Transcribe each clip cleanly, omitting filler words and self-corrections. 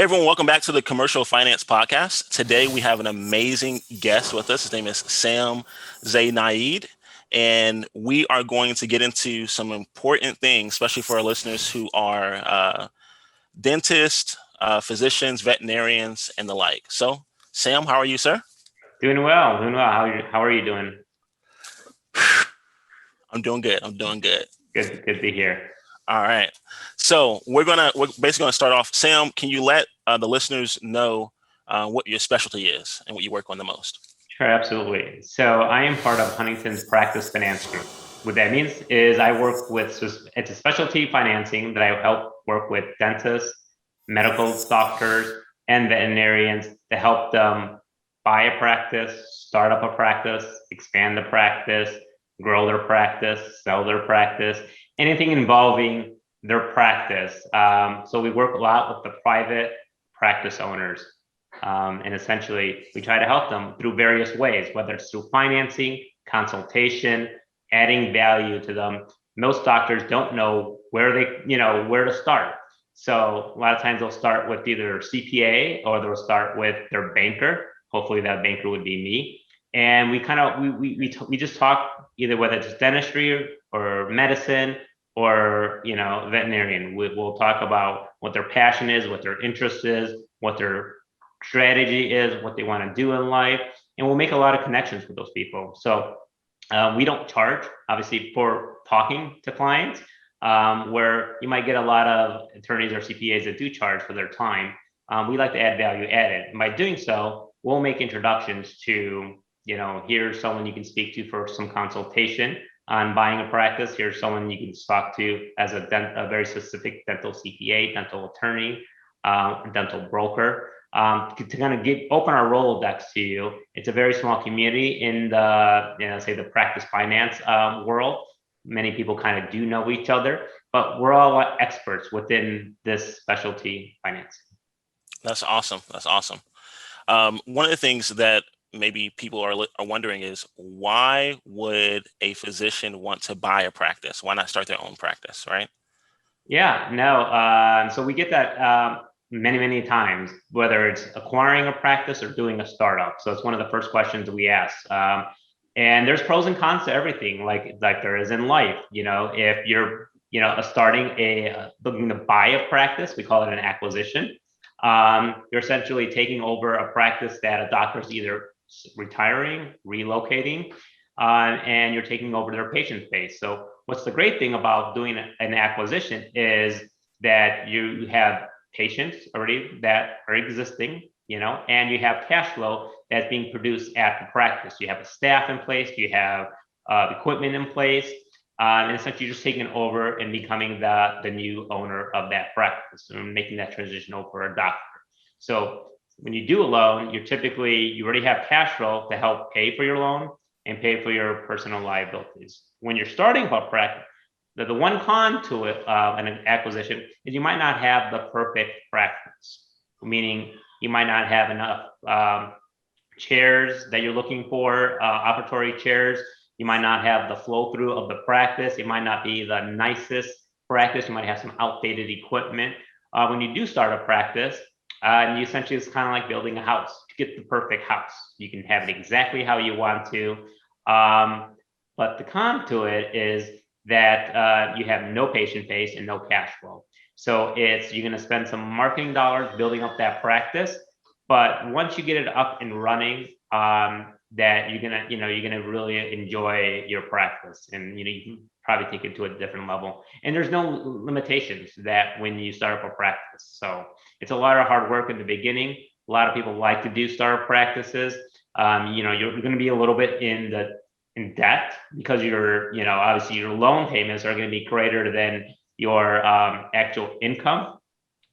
Hey everyone, welcome back to the Commercial Finance Podcast. Today we have an amazing guest with us. His name is Sam Zanayed, and we are going to get into some important things, especially for our listeners who are dentists, physicians, veterinarians, and the like. So, Sam, how are you, sir? Doing well, doing well. How are you doing? I'm doing good. I'm doing good. Good to hear. All right. So we're basically gonna start off. Sam, can you let the listeners know what your specialty is and what you work on the most? Sure, absolutely. So I am part of Huntington's practice finance group. What that means is I work with, it's a specialty financing that I help work with dentists, medical doctors, and veterinarians to help them buy a practice, start up a practice, expand the practice, grow their practice, sell their practice, anything involving their practice. So we work a lot with the private practice owners. And essentially, we try to help them through various ways, whether it's through financing, consultation, adding value to them. Most doctors don't know where to start. So a lot of times they'll start with either CPA or they'll start with their banker. Hopefully that banker would be me. And we just talk either whether it's dentistry or medicine or veterinarian. We'll talk about what their passion is, what their interest is, what their strategy is, what they want to do in life, and we'll make a lot of connections with those people. So we don't charge, obviously, for talking to clients, where you might get a lot of attorneys or CPAs that do charge for their time. We like to add value added. And by doing so, we'll make introductions to, here's someone you can speak to for some consultation on buying a practice. Here's someone you can talk to as a very specific dental CPA, dental attorney, dental broker. To kind of open our Rolodex to you. It's a very small community in the, say the practice finance world. Many people kind of do know each other, but we're all experts within this specialty finance. That's awesome. That's awesome. One of the things that maybe people are wondering is, why would a physician want to buy a practice? Why not start their own practice, right? Yeah, no. So we get that many times, whether it's acquiring a practice or doing a startup. So it's one of the first questions we ask. And there's pros and cons to everything, like there is in life. If you're looking to buy a practice, we call it an acquisition. You're essentially taking over a practice that a doctor's either retiring, relocating, and you're taking over their patient base. So what's the great thing about doing an acquisition is that you have patients already that are existing, and you have cash flow that's being produced at the practice. You have a staff in place, you have equipment in place, and essentially you're just taking over and becoming the new owner of that practice and making that transition over a doctor. So when you do a loan, you already have cash flow to help pay for your loan and pay for your personal liabilities. When you're starting a practice, the one con to it, an acquisition, is you might not have the perfect practice, meaning you might not have enough chairs that you're looking for, operatory chairs. You might not have the flow through of the practice. It might not be the nicest practice. You might have some outdated equipment. When you do start a practice, and you essentially, it's kind of like building a house. To get the perfect house, you can have it exactly how you want to. But the con to it is that you have no patient base and no cash flow. So you're going to spend some marketing dollars building up that practice, but once you get it up and running, that you're gonna really enjoy your practice, and you can probably take it to a different level. And there's no limitations that when you start up a practice. So it's a lot of hard work in the beginning. A lot of people like to do startup practices. You're going to be a little bit in debt because obviously your loan payments are going to be greater than your actual income.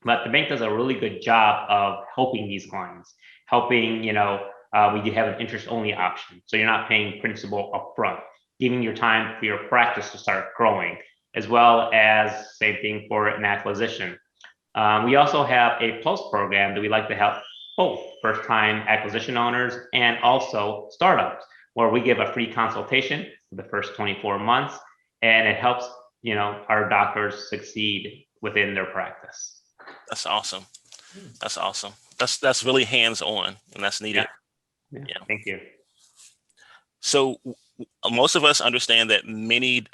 But the bank does a really good job of helping these clients, we do have an interest only option. So you're not paying principal upfront, giving your time for your practice to start growing, as well as same thing for an acquisition. We also have a post program that we like to help both first time acquisition owners and also startups, where we give a free consultation for the first 24 months, and it helps our doctors succeed within their practice. That's awesome. That's awesome. That's really hands-on, and that's Yeah. needed. Yeah. Yeah. Thank you. So most of us understand that many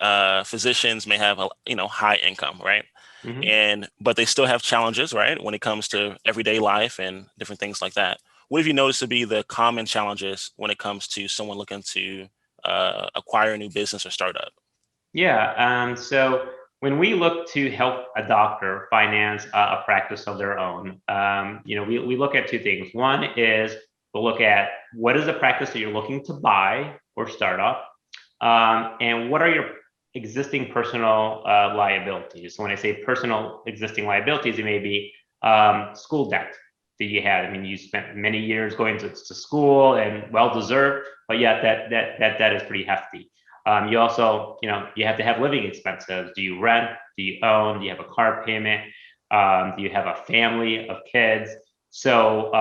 physicians may have a high income, right? Mhm. And but they still have challenges, right, when it comes to everyday life and different things like that. What have you noticed to be the common challenges when it comes to someone looking to acquire a new business or startup? Yeah. So when we look to help a doctor finance a practice of their own, we look at two things. One is we'll look at what is the practice that you're looking to buy or start up, and what are your existing personal liabilities. So when I say personal existing liabilities, it may be school debt that you had. I mean, you spent many years going to school and well deserved, but yet that debt is pretty hefty. You also, you have to have living expenses. Do you rent? Do you own? Do you have a car payment? Do you have a family of kids? So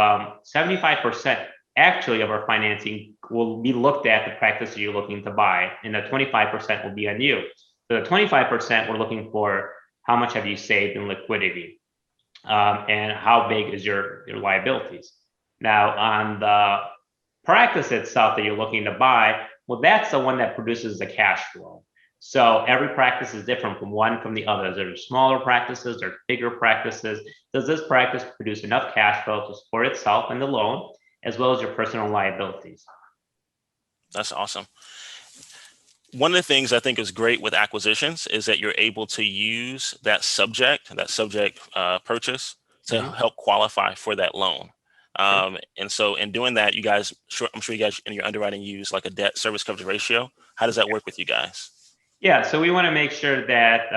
75% actually of our financing will be looked at the practice that you're looking to buy, and the 25% will be on you. So the 25% we're looking for how much have you saved in liquidity, and how big is your liabilities. Now on the practice itself that you're looking to buy, well, that's the one that produces the cash flow. So every practice is different from the others. There's smaller practices, there's bigger practices. Does this practice produce enough cash flow to support itself and the loan, as well as your personal liabilities? That's awesome. One of the things I think is great with acquisitions is that you're able to use that subject purchase to Mhm. help qualify for that loan. Sure. And so in doing that, I'm sure you guys in your underwriting use like a debt service coverage ratio. How does that work with you guys? Yeah, so we want to make sure that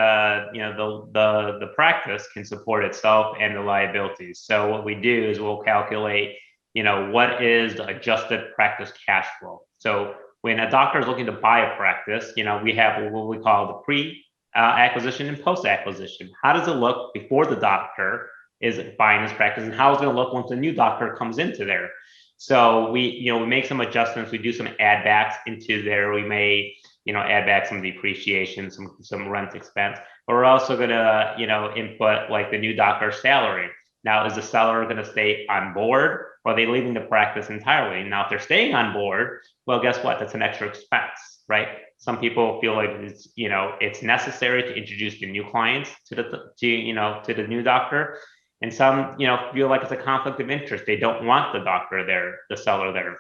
the practice can support itself and the liabilities. So what we do is we'll calculate, what is the adjusted practice cash flow. So when a doctor is looking to buy a practice, we have what we call the pre acquisition and post acquisition. How does it look before the doctor is buying this practice, and how is it going to look once a new doctor comes into there? So we make some adjustments. We do some add backs into there. We may add back some depreciation, some rent expense. But we're also gonna, input like the new doctor's salary. Now, is the seller gonna stay on board, or are they leaving the practice entirely? Now, if they're staying on board, well, guess what? That's an extra expense, right? Some people feel like it's necessary to introduce the new clients to the new doctor. And some, feel like it's a conflict of interest. They don't want the doctor there, the seller there.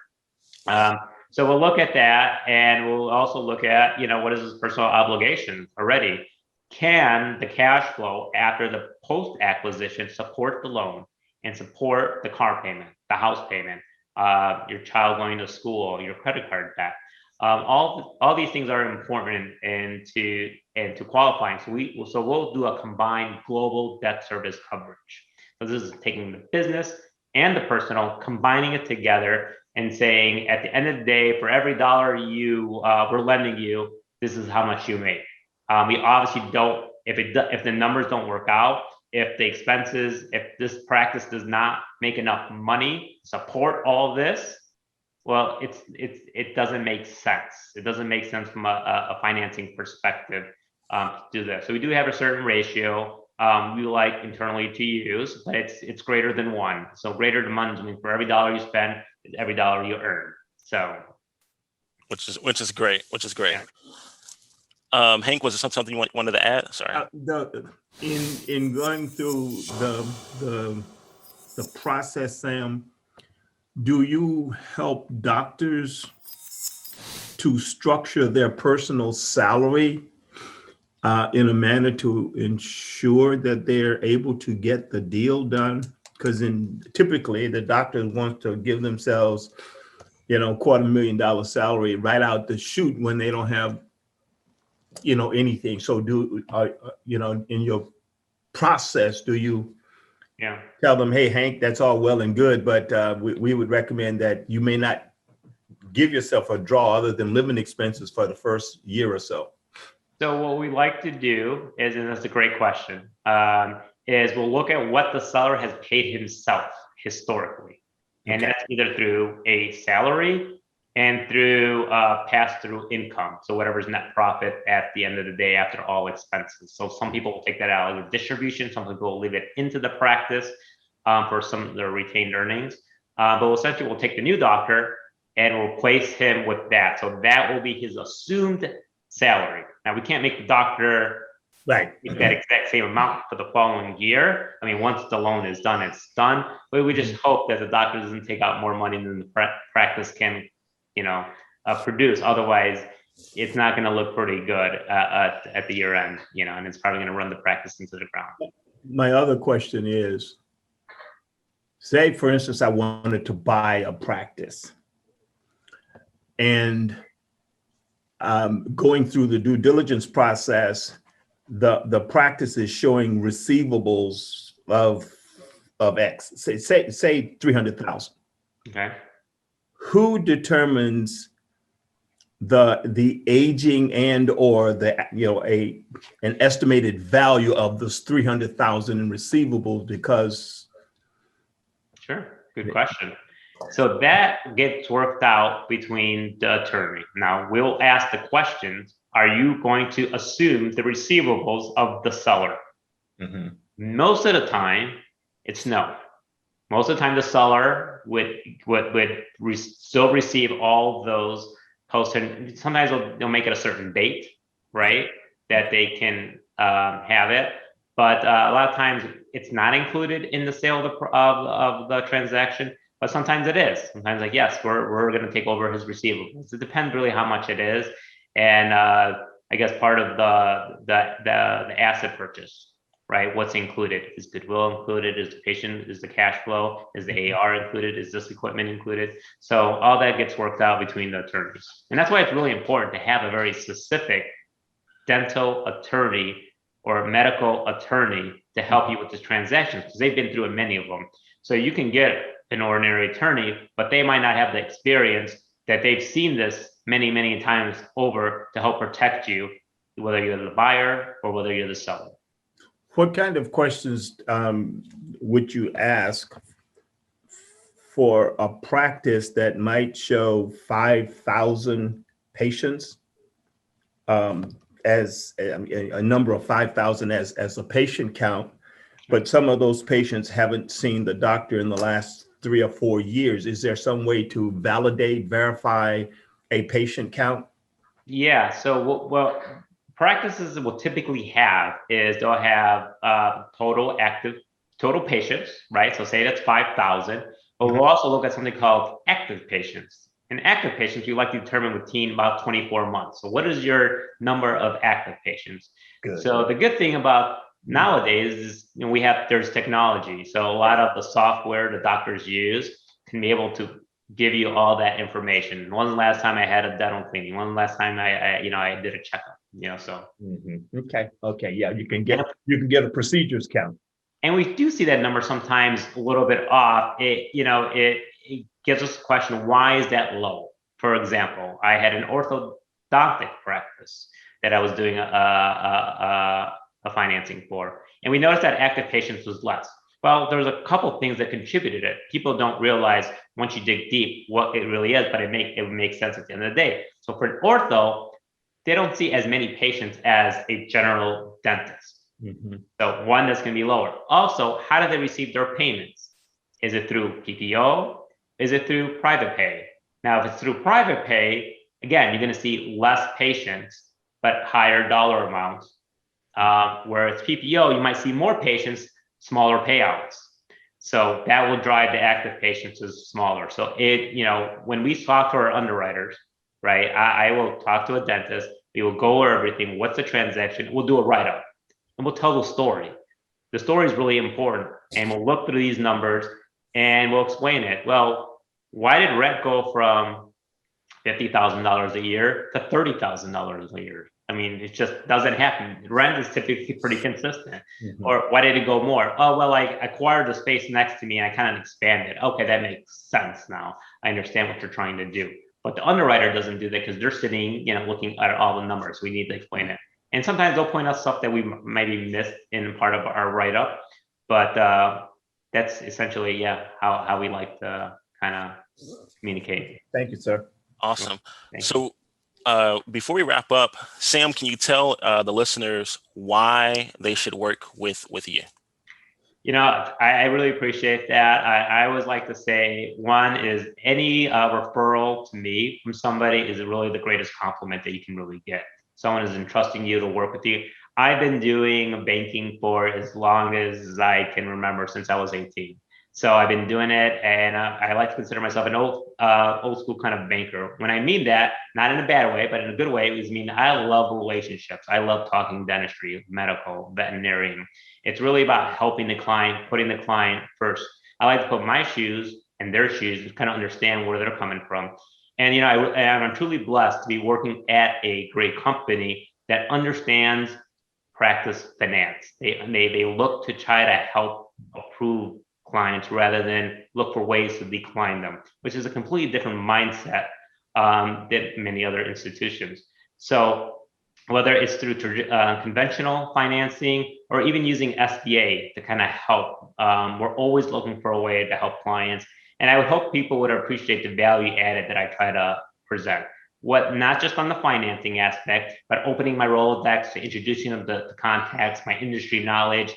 Yeah. So we'll look at that, and we'll also look at, what is his personal obligation already? Can the cash flow after the post acquisition support the loan and support the car payment, the house payment, your child going to school, your credit card debt? All these things are important and to qualifying. So we'll do a combined global debt service coverage. So this is taking the business and the personal, combining it together and saying at the end of the day, for every dollar we're lending you, this is how much you make. We obviously don't, if the numbers don't work out, if this practice does not make enough money to support all this, well, it doesn't make sense. It doesn't make sense from a financing perspective to do this. So we do have a certain ratio we like internally to use, but it's greater than one. So greater than one means for every dollar you spend, is every dollar you earn. So Which is great. Which is great. yeah. Hank, was there something you wanted to add? Sorry. The in going through the the process, Sam, do you help doctors to structure their personal salary in a manner to ensure that they're able to get the deal done? Because typically the doctor wants to give themselves, $250,000 salary right out the chute when they don't have, anything. So in your process, do you Yeah. tell them, hey, Hank, that's all well and good, but we would recommend that you may not give yourself a draw other than living expenses for the first year or so? So what we like to do is, and that's a great question, is we'll look at what the seller has paid himself historically. And Okay. that's either through a salary and through pass-through income. So whatever's net profit at the end of the day after all expenses. So some people will take that out as a distribution. Some people will leave it into the practice. for some of their retained earnings. But essentially we'll take the new doctor and we'll place him with that. So that will be his assumed salary. Now we can't make the doctor Right. that exact same amount for the following year. I mean, once the loan is done, it's done. But we just hope that the doctor doesn't take out more money than the practice can, produce. Otherwise, it's not going to look pretty good at the year end, and it's probably going to run the practice into the ground. My other question is, say, for instance, I wanted to buy a practice, and going through the due diligence process, the practice is showing receivables of X, say 300,000. Okay. Who determines the aging and or an estimated value of this 300,000 in receivables? Because Sure, good question. So that gets worked out between the attorney. Now we'll ask the questions: are you going to assume the receivables of the seller? Most of the time, it's no. Most of the time, the seller would still receive all those posted. Sometimes they'll make it a certain date, right, that they can have it. But a lot of times, it's not included in the sale of the transaction. But sometimes it is. Sometimes, like, yes, we're going to take over his receivables. It depends really how much it is, and I guess part of the asset purchase, right? What's included? Is goodwill included? Is the cash flow? Is the AR included? Is this equipment included? So all that gets worked out between the attorneys, and that's why it's really important to have a very specific dental attorney or medical attorney to help you with the transactions, because they've been through many of them. So you can get an ordinary attorney, but they might not have the experience that they've seen this many, many times over to help protect you, whether you're the buyer or whether you're the seller. what kind of questions would you ask for a practice that might show 5,000 patients, as a number of 5,000 as a patient count, but some of those patients haven't seen the doctor in the last 3 or 4 years? Is there some way to verify a patient count? Yeah, so what practices will typically have is they'll have total patients, right? So say that's 5,000, but we'll also look at something called active patients. And active patients, you like to determine within about 24 months. So what is your number of active patients? Good. So the good thing about nowadays is there's technology. So a lot of the software the doctors use can be able to give you all that information. When's the last time I had a dental cleaning? When's the last time I did a checkup? So. Okay. Yeah, you can get a procedures count. And we do see that number sometimes a little bit off. It gives us a question: why is that low? For example, I had an orthodontic practice that I was doing a financing for, and we noticed that active patients was less. Well, there's a couple things that contributed it. People don't realize once you dig deep what it really is, but it makes sense at the end of the day. So for an ortho, they don't see as many patients as a general dentist. So one, that's going to be lower. Also, how do they receive their payments? Is it through PPO? Is it through private pay? Now, if it's through private pay, again, you're going to see less patients, but higher dollar amounts. Whereas PPO, you might see more patients, smaller payouts. So that will drive the active patients as smaller. So when we talk to our underwriters, right, I will talk to a dentist. We will go over everything. What's the transaction? We'll do a write-up, and we'll tell the story. The story is really important, and we'll look through these numbers and we'll explain it. Well, why did rent go from $50,000 a year to $30,000 a year? I mean, it just doesn't happen. Rent is typically pretty consistent. Or why did it go more? Oh, well, I acquired the space next to me and I kind of expanded. Okay, that makes sense now. I understand what you're trying to do. But the underwriter doesn't do that because they're sitting, looking at all the numbers. We need to explain it. And sometimes they'll point out stuff that we maybe missed in part of our write-up. But that's essentially, how we like to kind of communicate. Thank you, sir. Awesome. So before we wrap up, Sam, can you tell the listeners why they should work with you? I really appreciate that. I always like to say, one is any referral to me from somebody is really the greatest compliment that you can really get. Someone is entrusting you to work with you. I've been doing banking for as long as I can remember, since I was 18. So I've been doing it, and I like to consider myself an old school kind of banker. When I mean that, not in a bad way, but in a good way, it mean I love relationships. I love talking dentistry, medical, veterinarian. It's really about helping the client, putting the client first. I like to put my shoes in their shoes to kind of understand where they're coming from. And I'm truly blessed to be working at a great company that understands practice finance. They look to try to help approve clients rather than look for ways to decline them, which is a completely different mindset than many other institutions. So whether it's through conventional financing or even using SBA to kind of help, we're always looking for a way to help clients. And I would hope people would appreciate the value added that I try to present. Not just on the financing aspect, but opening my Rolodex, to introducing them to contacts, my industry knowledge,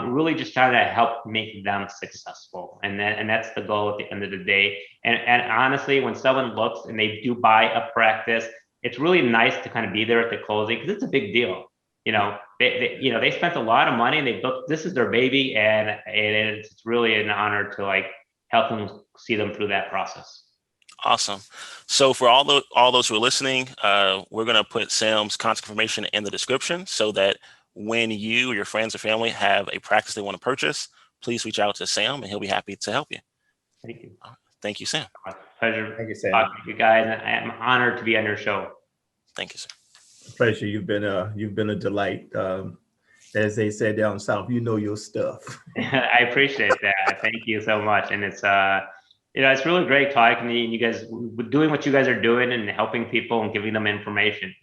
really just trying to help make them successful. And that's the goal at the end of the day. And honestly, when someone looks and they do buy a practice, it's really nice to kind of be there at the closing, because it's a big deal. They spent a lot of money and they built, this is their baby, and it's really an honor to help them see them through that process. Awesome. So for all those who are listening, we're going to put Sam's contact information in the description, so that when you or your friends or family have a practice they want to purchase, please reach out to Sam and he'll be happy to help you. Thank you. Thank you, Sam. Pleasure. Thank you, Sam. Talking to you guys. I am honored to be on your show. Thank you, sir. Pleasure. You've been a delight. As they said down south, you know your stuff. I appreciate that. Thank you so much. And it's really great talking to you, and you guys doing what you guys are doing and helping people and giving them information.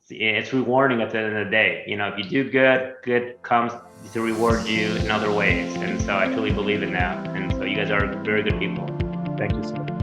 It's rewarding at the end of the day. If you do good comes to reward you in other ways. And so I truly believe in that. And so you guys are very good people. Thank you so much.